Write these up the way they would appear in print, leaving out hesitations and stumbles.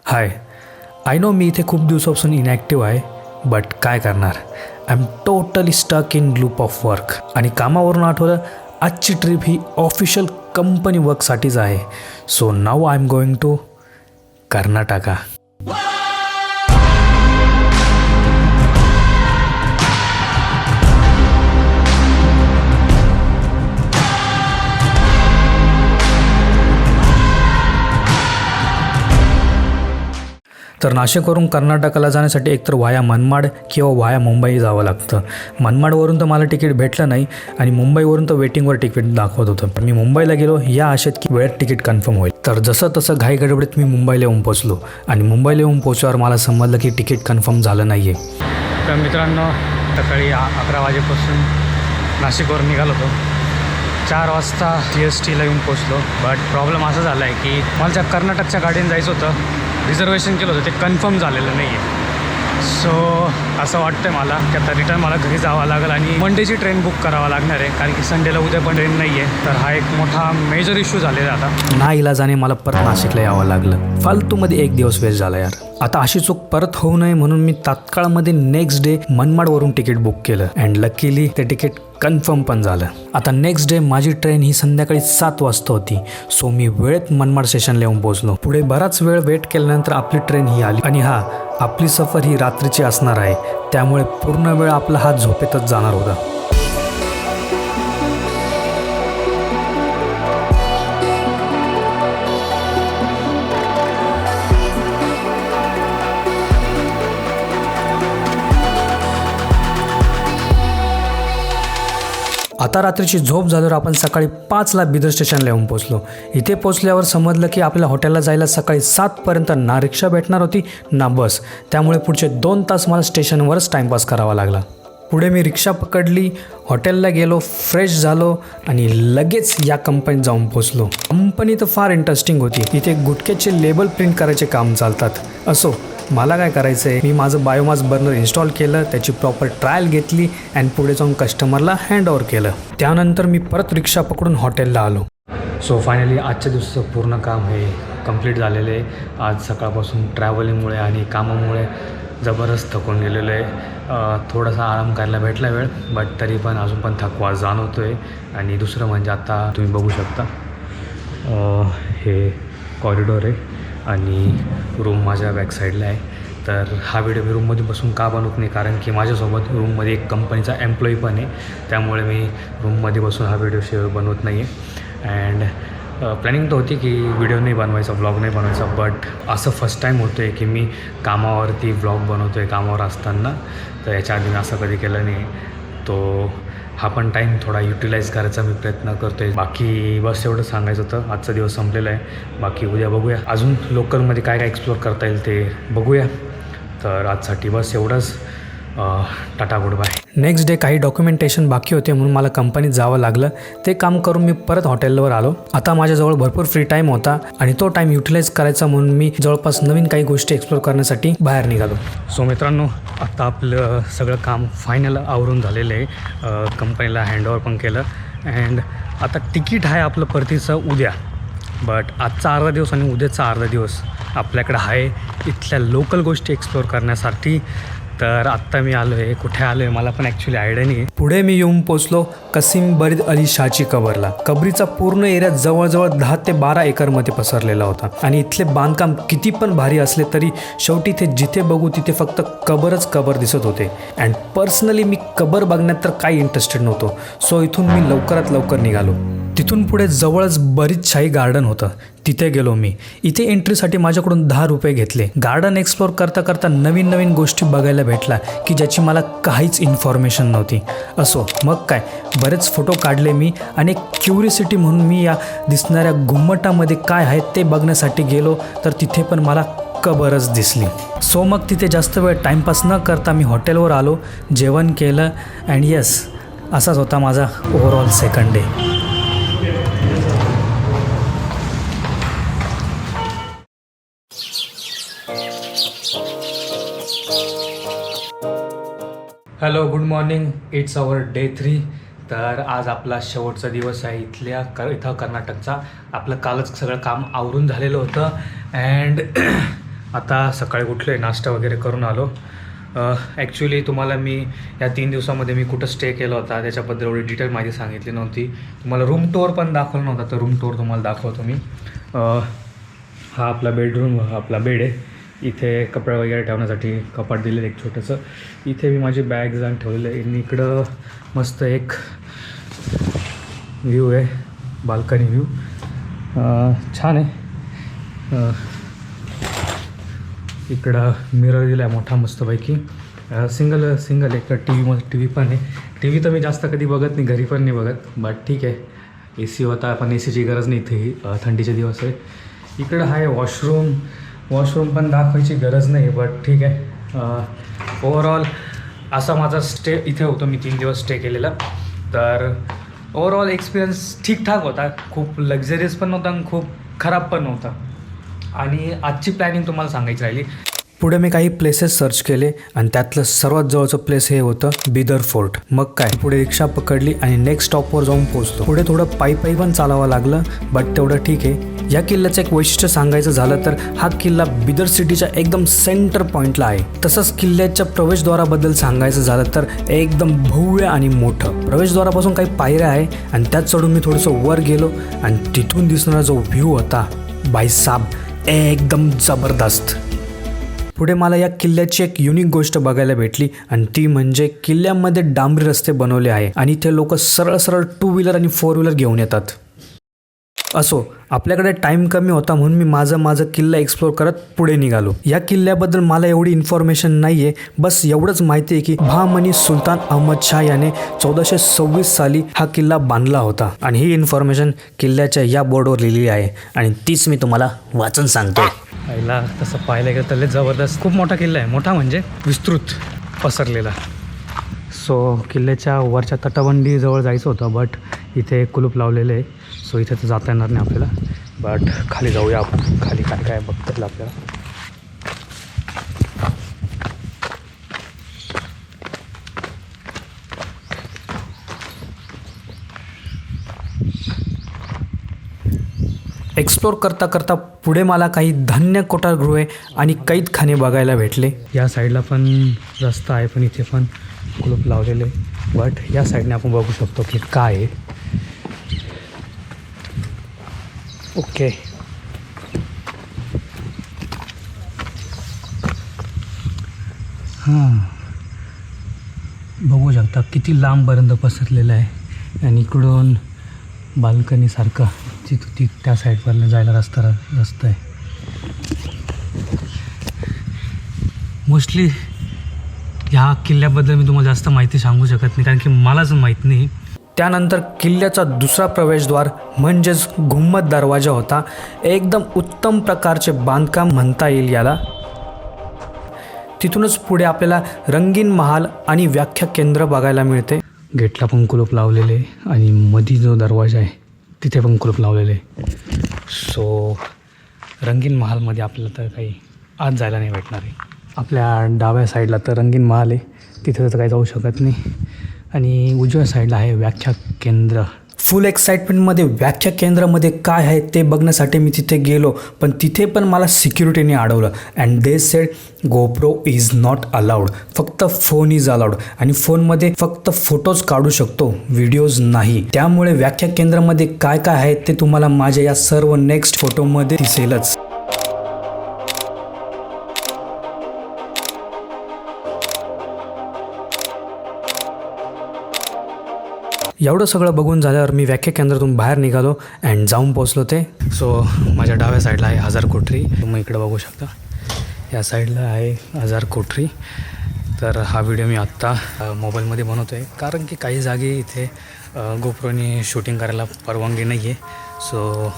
High, I know मी इथे खूप दिवसापासून इनॅक्टिव्ह आहे, बट काय करणार, I am totally stuck in loop of work. आणि कामावरून आठवलं आजची ट्रिप ही ऑफिशियल कंपनी वर्कसाठीच आहे. So now I am going to Karnataka. तर नाशिकवरून कर्नाटकाला जाण्यासाठी एकतर वाया मनमाड किंवा वाया मुंबई जावं लागतं. मनमाडवरून तर मला तिकीट भेटलं नाही आणि मुंबईवरून तर वेटिंगवर तिकीट दाखवत होतं. पण मी मुंबईला गेलो या आशेत की वेळेत तिकीट कन्फर्म होईल. तर जसं तसं घाई गडबडीत मी मुंबईला येऊन पोचलो आणि मुंबईला येऊन पोचल्यावर मला समजलं की तिकीट कन्फर्म झालं नाही आहे. तर मित्रांनो, सकाळी 11 वाजेपासून नाशिकवरून निघालो होतो. 4 वाजता TSTला येऊन पोचलो. बट प्रॉब्लेम असा झाला आहे की मला ज्या कर्नाटकच्या गाडीने जायचं होतं, रिझर्वेशन केलं होतं, ते कन्फर्म झालेलं नाही आहे. सो असं वाटतं मला की आता रिटर्न मला घरी जावं लागेल आणि मंडेची ट्रेन बुक करावं लागणार आहे, कारण की संडेला उद्या पण ट्रेन नाही आहे. तर हा एक मोठा मेजर इश्यू झालेला आता. ना इलाजाने मला परत नाशिकला यावं लागलं. फालतूमध्ये 1 दिवस वेस्ट झाला यार. आता अशी चूक परत होऊ नये म्हणून मी तात्काळमध्ये नेक्स्ट डे मनमाडवरून तिकीट बुक केलं अँड लकीली ते तिकीट कन्फर्म पण झालं. आता नेक्स्ट डे माझी ट्रेन ही संध्याकाळी 7 वाजता होती. सो मी वेळेत मनमाड स्टेशनला येऊन पोहोचलो. पुढे बराच वेळ वेट केल्यानंतर आपली ट्रेन ही आली आणि आपली सफर ही रात्रीची असणार आहे, त्यामुळे पूर्ण वेळ आपला हात झोपेतच जाणार होता. आता रात्रीची झोप झाल्यावर आपण सकाळी 5ला बिदर स्टेशनला येऊन पोचलो. इथे पोचल्यावर समजलं की आपल्या हॉटेलला जायला सकाळी 7पर्यंत ना रिक्षा भेटणार होती ना बस. त्यामुळे पुढचे 2 तास मला स्टेशनवरच टाईमपास करावा लागला. पुढे मी रिक्षा पकडली, हॉटेलला गेलो, फ्रेश झालो आणि लगेच या कंपनीत जाऊन पोचलो. कंपनी तर फार इंटरेस्टिंग होती. इथे गुटख्याचे लेबल प्रिंट करायचे काम चालतात. असो, मला काय करायचं आहे, मी माझं बायोमास बर्नर इन्स्टॉल केलं, त्याची प्रॉपर ट्रायल घेतली अँड पुढे जाऊन कस्टमरला हँडओव्हर केलं. त्यानंतर मी परत रिक्षा पकडून हॉटेलला आलो. सो फायनली आजच्या दिवसाचं पूर्ण काम हे कंप्लीट झालेलं आहे. आज सकाळपासून ट्रॅव्हलिंगमुळे आणि कामामुळे जबरदस्त थकून गेलेलो आहे. थोडासा आराम करायला भेटला वेळ, बट तरी पण अजून पण थकवा जाणवतो आहे. आणि दुसरं म्हणजे आता तुम्ही बघू शकता हे कॉरिडॉर आहे आणि रूम माझ्या बॅकसाईडला आहे. तर हा व्हिडिओ मी रूममध्ये बसून का बनवत नाही, कारण की माझ्यासोबत रूममध्ये एक कंपनीचा एम्प्लॉई पण आहे, त्यामुळे मी रूममध्ये बसून हा व्हिडिओ बनवत नाही आहे. अँड प्लॅनिंग तर होती की व्हिडिओ नाही बनवायचा, व्लॉग नाही बनवायचा, बट असं फर्स्ट टाईम होतं आहे की मी कामावरती व्लॉग बनवतो आहे कामावर असताना. तर याच्या आधी मी असं कधी केलं नाही. तो हा पण टाईम थोडा युटिलाइज करायचा मी प्रयत्न करतो आहे. बाकी बस एवढं सांगायचं होतं. आजचा दिवस संपलेला आहे. बाकी उद्या बघूया अजून लोकलमध्ये काय काय एक्सप्लोअर करता येईल ते बघूया. तर आजसाठी बस एवढंच. Tata good bye. Next day काही डॉक्युमेंटेशन बाकी होते म्हणून मला कंपनीत जावं लागलं. ते काम करून मी परत हॉटेलवर आलो. आता माझ्याजवळ भरपूर फ्री टाईम होता आणि तो टाईम युटिलाइज करायचा म्हणून मी जवळपास नवीन काही गोष्टी एक्सप्लोअर करण्यासाठी बाहेर निघालो. सो मित्रांनो, आता आपलं सगळं काम फायनल आवरून झालेलं आहे. कंपनीला हँडओव्हर पण केलं अँड आता तिकीट आहे आपलं परतीचं उद्या. बट आजचा अर्धा दिवस आणि उद्याचा अर्धा दिवस आपल्याकडं आहे इथल्या लोकल गोष्टी एक्सप्लोअर करण्यासाठी. तर आत्ता मी आलो आहे, कुठे आलो आहे मला पण ॲक्च्युली आयडिया नाही आहे. पुढे मी येऊन पोचलो कसीम बरीद अली शाहची कबरला. कबरीचा पूर्ण एरिया जवळजवळ 10 ते 12 एकरमध्ये पसरलेला होता आणि इथले बांधकाम किती पण भारी असले तरी शेवटी ते जिथे बघू तिथे फक्त कबरच कबर दिसत होते. अँड पर्सनली मी कबर बघण्यात तर काही इंटरेस्टेड नव्हतो. सो इथून मी लवकरात लवकर निघालो. तिथून पुढे जवळच बरीच शाही गार्डन होतं, तिथे गेलो मी. इथे एंट्रीसाठी माझ्याकडून 10 रुपये घेतले. गार्डन एक्सप्लोअर करता करता नवीन नवीन गोष्टी बघायला भेटला की ज्याची मला काहीच इन्फॉर्मेशन नव्हती. असो, मग काय, बरेच फोटो काढले मी आणि एक क्युरियोसिटी म्हणून मी या दिसणाऱ्या घुम्मटामध्ये काय आहे ते बघण्यासाठी गेलो. तर तिथे पण मला कबरच दिसली. सो मग तिथे जास्त वेळ टाईमपास न करता मी हॉटेलवर आलो, जेवण केलं अँड येस, असाच होता माझा overall second day. Hello, good morning. It's our day 3. तर आज आपला शेवटचा दिवस आहे इथं कर्नाटकचा. आपलं कालच सगळं काम आवरून झालेलं होतं अँड आता सकाळी उठलो आहे, नाश्ता वगैरे करून आलो. ॲक्च्युली तुम्हाला मी या 3 दिवसामध्ये मी कुठं स्टे केला होता त्याच्याबद्दल एवढी डिटेल माहिती सांगितली नव्हती. तुम्हाला रूम टूर पण दाखवलं नव्हता, तर रूम टूर तुम्हाला दाखवतो मी. हा आपला बेडरूम, आपला बेड आहे. इथे कपडे वगैरे ठेवण्यासाठी कपाट दिलेलं एक छोटंसं. इथे मी माझी बॅग्स आणि ठेवलेलं आहे. आणि इकडं मस्त एक व्ह्यू आहे, बाल्कनी व्ह्यू छान आहे. इकडं मिरर दिला आहे मोठा मस्तपैकी. सिंगल एक टी व्ही पण आहे. टी व्ही तर मी जास्त कधी बघत नाही, घरी पण नाही बघत, बट ठीक आहे. ए सी होता पण ए सीची गरज नाही इथेही, थंडीचे दिवस आहे. इकडं आहे वॉशरूम पण दाखवायची गरज नाही, बट ठीक आहे. ओव्हरऑल असा माझा स्टे इथे होतो. मी 3 दिवस स्टे केलेला. तर ओव्हरऑल एक्सपिरियन्स ठीकठाक होता. खूप लक्झरियस पण नव्हता आणि खूप खराब पण नव्हता. आणि आजची प्लॅनिंग तुम्हाला सांगायची राहिली. पुढे मी काही प्लेसेस सर्च केले आणि त्यातलं सर्वात जवळचं प्लेस हे होतं बिदर फोर्ट. मग काय, पुढे रिक्षा पकडली आणि नेक्स्ट स्टॉपवर जाऊन पोहोचलो. पुढे थोडं पायी पण चालावं लागलं, बट तेवढं ठीक आहे. या किल्ल्याचं एक वैशिष्ट्य सांगायचं झालं तर हा किल्ला बिदर सिटीच्या एकदम सेंटर पॉईंटला आहे. तसंच किल्ल्याच्या प्रवेशद्वाराबद्दल सांगायचं झालं तर एकदम भव्य आणि मोठं. प्रवेशद्वारापासून काही पायऱ्या आहे आणि त्यात चढून मी थोडंसं वर गेलो आणि तिथून दिसणारा जो व्ह्यू होता भाईसाब एकदम जबरदस्त. पुढे मला या किल्ल्याची एक युनिक गोष्ट बघायला भेटली आणि ती म्हणजे किल्ल्यामध्ये डांबरी रस्ते बनवले आहे आणि इथे लोक सरळ 2 व्हीलर आणि 4 व्हीलर घेऊन येतात. असो, आपल्याकडे टाईम कमी होता म्हणून मी माझं किल्ला एक्सप्लोर करत पुढे निघालो. या किल्ल्याबद्दल मला एवढी इन्फॉर्मेशन नाही आहे, बस एवढंच माहिती आहे की बहामनी सुलतान अहमद शाह याने 1426 साली हा किल्ला बांधला होता. आणि ही इन्फॉर्मेशन किल्ल्याच्या या बोर्डवर लिहिलेली आहे आणि तीच मी तुम्हाला वाचून सांगतो. पहिला तसं पाहायला गेलं तर जबरदस्त खूप मोठा किल्ला आहे. मोठा म्हणजे विस्तृत पसरलेला. सो किल्ल्याच्या वरच्या तटबंदीजवळ जायचं होतं, बट इथे कुलूप लावलेलं आहे. सो इथे तर जाता येणार नाही आपल्याला, बट खाली जाऊया आपण. खाली काय बघता येईल आपल्याला. एक्सप्लोर करता पुढे मला काही धान्य कोठारगृहे आणि कैदखाने बघायला भेटले. या साईडला पण रस्ता आहे, पण इथे पण कुलूप लावलेले. बट या साईडने आपण बघू शकतो की काय आहे. ओके, हां, बघू शकता किती लांबपर्यंत पसरलेलं आहे. आणि इकडून बाल्कनीसारखं तिथं त्या साईडपर्यंत जायला रस्ता आहे. मोस्टली ह्या किल्ल्याबद्दल मी तुम्हाला जास्त माहिती सांगू शकत नाही, कारण की मलाच माहीत नाही. त्यानंतर किल्ल्याचा दुसरा प्रवेशद्वार म्हणजेच घुम्मत दरवाजा होता. एकदम उत्तम प्रकारचे बांधकाम म्हणता येईल याला. तिथूनच पुढे आपल्याला रंगीन महाल आणि व्याख्या केंद्र बघायला मिळते. गेटला पण कुलूप लावलेले आणि मधी जो दरवाजा आहे तिथे पण कुलूप लावलेले. सो रंगीन महालमध्ये आपल्याला तर काही आत जायला नाही भेटणार आहे. आपल्या डाव्या साईडला तर रंगीन महाल आहे, तिथे तर काही जाऊ शकत नाही. आणि उजव्या साईडला आहे व्याख्या केंद्र. फुल एक्साइटमेंटमध्ये व्याख्या केंद्रामध्ये काय आहे ते बघण्यासाठी मी तिथे गेलो, पण तिथे पण मला सिक्युरिटीने अडवलं. And they sed GoPro is not allowed, फक्त फोन इज अलाउड. आणि फोनमध्ये फक्त फोटोज काढू शकतो, व्हिडिओज नाही. त्यामुळे व्याख्या केंद्रामध्ये काय काय आहे ते तुम्हाला माझ्या या सर्व नेक्स्ट फोटोमध्ये दिसेलच. एवढं सगळं बघून झाल्यावर मी व्याख्या केंद्रातून बाहेर निघालो अँड जाऊन पोचलो ते. सो माझ्या डाव्या साईडला आहे हजार कोठरी, तुम्ही इकडं बघू शकता. या साईडला आहे हजार कोठरी. तर हा व्हिडिओ मी आत्ता मोबाईलमध्ये बनवतो आहे, कारण की काही जागी इथे गोप्रोनी शूटिंग करायला परवानगी नाही आहे. सो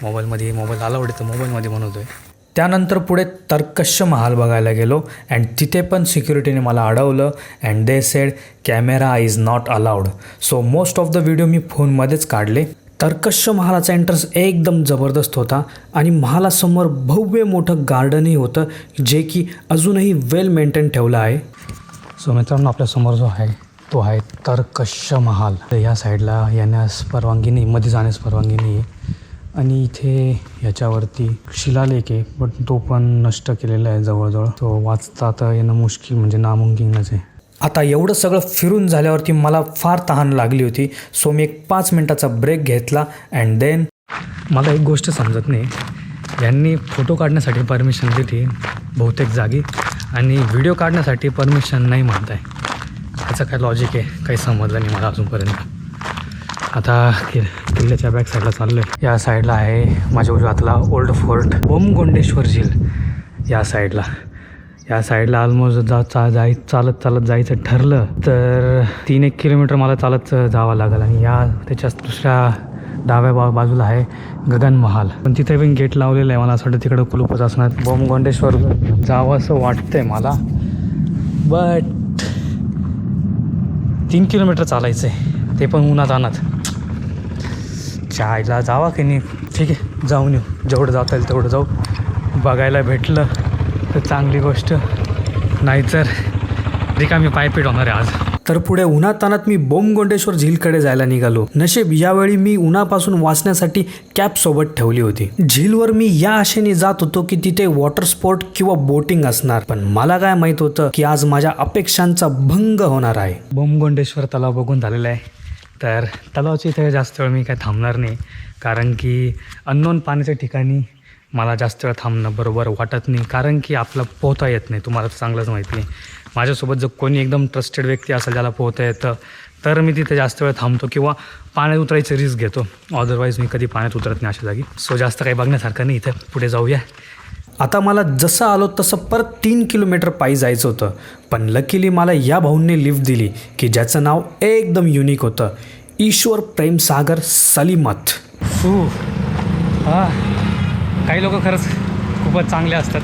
मोबाईल अलाउड आहे तर मोबाईलमध्ये बनवतो आहे. त्यानंतर पुढे तर्कश महाल बघायला गेलो अँड तिथे पण सिक्युरिटीने मला अडवलं and they said camera is not allowed. So most of the video मी फोनमध्येच काढले. तर्कश महालाचा एंट्रन्स एकदम जबरदस्त होता आणि महालासमोर भव्य मोठं गार्डनही होतं, जे की अजूनही वेल मेंटेन ठेवलं आहे. सो मित्रांनो, आपल्यासमोर जो आहे तो आहे तर्कश महाल. या साईडला येण्यास परवानगी नाही, मध्ये जाण्यास परवानगी नाही आहे. आणि इथे ह्याच्यावरती शिलालेख आहे, पण तो पण नष्ट केलेला आहे जवळजवळ. तो वाचता तर येणं मुश्किल म्हणजे नामुमकिनच आहे. आता एवढं सगळं फिरून झाल्यावरती मला फार तहान लागली होती. सो मी एक 5 मिनटाचा ब्रेक घेतला अँड देन मला एक गोष्ट समजत नाही, यांनी फोटो काढण्यासाठी परमिशन दिली बहुतेक जागी आणि व्हिडिओ काढण्यासाठी परमिशन नाही म्हणत आहे. याचं काय लॉजिक आहे काही समजलं नाही मला अजूनपर्यंत. आता किल्ल्याच्या बॅक साईडला चाललो आहे. या साईडला आहे माझ्या उजव्या हाताला ओल्ड फोर्ट बोमगोंडेश्वर झील. या साईडला ऑलमोस्ट चालत जायचं ठरलं तर 3-1 किलोमीटर मला चालत जावं लागेल. आणि त्याच्या दुसऱ्या डाव्या बाजूला आहे गगन महाल, पण तिथे पण गेट लावलेलं आहे. मला असं वाटतं तिकडं कुलूपच असणार. बोमगोंडेश्वर जावं असं वाटतंय मला, बट 3 किलोमीटर चालायचं आहे, ते पण उन्हात आणत. चायला जावा की नाही, ठीक आहे जाऊन येऊ, जेवढं जाता येईल तेवढं जाऊ. बघायला भेटलं तर चांगली गोष्ट, नाहीतर रिकामी पायपीट होणार आहे आज. तर पुढे उन्हातानात मी बोमगोंडेश्वर झीलकडे जायला निघालो. नशीब यावेळी मी उन्हापासून वाचण्यासाठी कॅप सोबत ठेवली होती. झीलवर मी या आशेने जात होतो की तिथे वॉटर स्पोर्ट किंवा बोटिंग असणार, पण मला काय माहित होतं की आज माझ्या अपेक्षांचा भंग होणार आहे. बोमगोंडेश्वर तलाव बघून झालेला आहे, तर तलावाच्या इथे जास्त वेळ मी काय थांबणार नाही, कारण की अननोन पाण्याच्या ठिकाणी मला जास्त वेळ थांबणं बरोबर वाटत नाही, कारण की आपलं पोहता येत नाही. तुम्हाला तर चांगलंच माहिती आहे. माझ्यासोबत जर कोणी एकदम ट्रस्टेड व्यक्ती असेल ज्याला पोहता येतं तर मी तिथे जास्त वेळ थांबतो किंवा पाण्यात उतरायची रिस्क घेतो. अदरवाईज मी कधी पाण्यात उतरत नाही अशा जागी. सो जास्त काही बघण्यासारखं नाही इथं. पुढे जाऊया. आता मला जसं आलो तसं परत 3 किलोमीटर पायी जायचं होतं, पण लकीली मला या भाऊंनी लिफ्ट दिली की ज्याचं नाव एकदम युनिक होतं, ईश्वर प्रेमसागर सलीमत. हां, काही लोक खरंच खूपच चांगले असतात.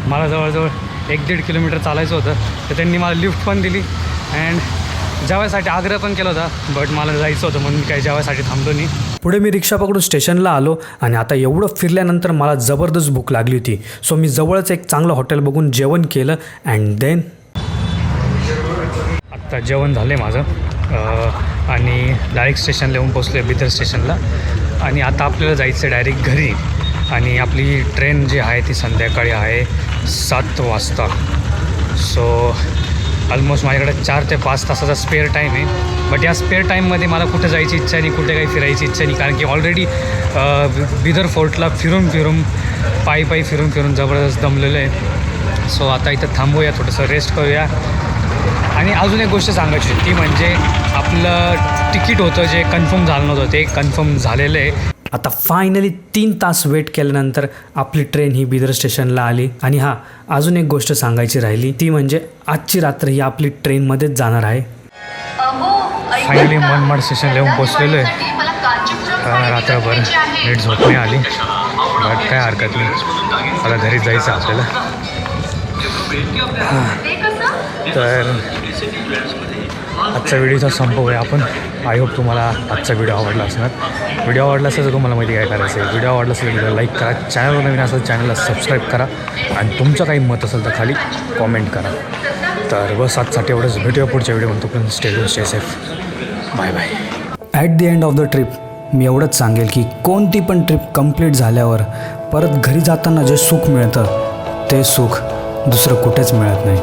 मला जवळजवळ 1-1.5 किलोमीटर चालायचं होतं, तर त्यांनी मला लिफ्ट पण दिली अँड जेवायसाठी आग्रह पण केला होता, बट मला जायचं होतं म्हणून मी काही जेवायसाठी थांबलो नाही. पुढे मी रिक्षा पकडून स्टेशनला आलो आणि आता एवढं फिरल्यानंतर मला जबरदस्त भूक लागली होती. सो मी जवळच एक चांगलं हॉटेल बघून जेवण केलं अँड देन आत्ता जेवण झालं आहे माझं आणि डायरेक्ट स्टेशनला येऊन पोचलो आहे, बिदर स्टेशनला. आणि आता आपल्याला जायचं आहे डायरेक्ट घरी. आणि आपली ट्रेन जी आहे ती संध्याकाळी आहे 7 वाजता. सो ऑलमोस्ट माझ्याकडे 4 ते 5 तासाचा स्पेअर टाईम आहे. बट या स्पेअर टाईममध्ये मला कुठे जायची इच्छा नाही, कुठे काही फिरायची इच्छा नाही, कारण की ऑलरेडी बिदर फोर्टला फिरून पायी फिरून जबरदस्त दमलेलं आहे. सो आता इथं थांबूया, थोडंसं रेस्ट करूया. आणि अजून एक गोष्ट सांगायची, ती म्हणजे आपलं तिकीट होतं जे कन्फर्म झालं नव्हतं ते कन्फर्म झालेलं आहे. आता फायनली 3 तास वेट केल्यानंतर आपली ट्रेन ही बिदर स्टेशनला आली. आणि हां, अजून एक गोष्ट सांगायची राहिली, ती म्हणजे आजची रात्र ही आपली ट्रेनमध्येच जाणार आहे. फायनली मनमाड स्टेशनला येऊन पोचलेलो आहे. रात्रभर नीट झोप नाही आली, बट काय हरकत नाही, आता घरी जायचं आपल्याला. तर आजचा व्हिडिओचा संपवूया आपण. आय होप तुम्हाला आजचा व्हिडिओ आवडला असणार. व्हिडिओ आवडला असेल तर तुम्हाला माहिती काय करायचं आहे. व्हिडिओ आवडला असेल तर व्हिडिओ लाईक करा, चॅनलवर नवीन असेल चॅनलला सबस्क्राईब करा आणि तुमचं काही मत असेल तर खाली कॉमेंट करा. तर बस आजसाठी एवढंच. भेटूया पुढच्या व्हिडिओमध्ये. तोपर्यंत stay safe. Bye bye. At the end of the trip मी एवढंच सांगेल की कोणती पण ट्रिप कंप्लीट झाल्यावर परत घरी जाताना जे सुख मिळतं ते सुख दुसरं कुठेच मिळत नाही.